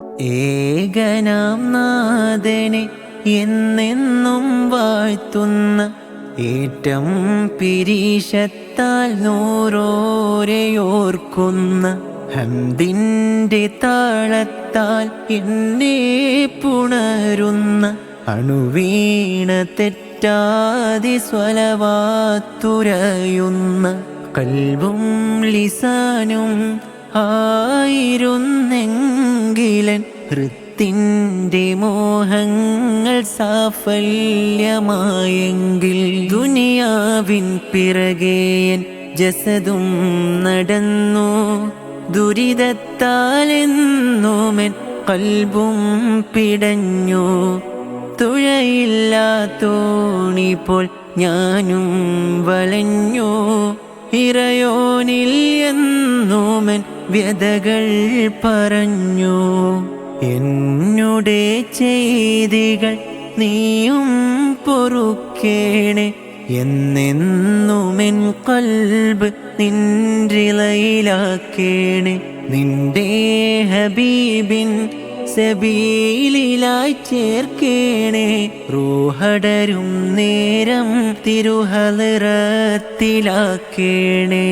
ഏകനാം നാഥനെ എന്നെന്നും വാഴ്ത്തുന്ന ഏറ്റം പിരീശത്താൽ നൂറോരെയോർക്കുന്ന ഹംദിൻ്റെ താളത്താൽ എന്നെ പുണരുന്ന അണുവീണ തെറ്റാതി സ്വലവാത്തുരയുന്ന കൽബും ലിസാനും ആയിരുന്നെങ്കിലൻ ഹൃത്തിൻ്റെ മോഹങ്ങൾ സാഫല്യമായെങ്കിൽ ദുനിയാവിൻ പിറകേയൻ ജസദും നടന്നു ദുരിതത്താലെന്നുമെൻ കൽബും പിടഞ്ഞു തുഴയില്ലാത്തോണി പോൽ ഞാനും വലഞ്ഞു ഇറയോനിൽ എന്നുമെൻ വ്യതകൾ പറഞ്ഞു എന്നുടെ ചെയ്തികൾ നീയും പൊറുക്കേണേ എന്നെന്നുമെൻ കൽബ് നിൻറിളയിലാക്കേണേ നിന്റെ ഹബീബിൻ സബീലിലായി ചേർക്കേണേ റൂഹടരും നേരം തിരുഹലറത്തിലാക്കേണേ.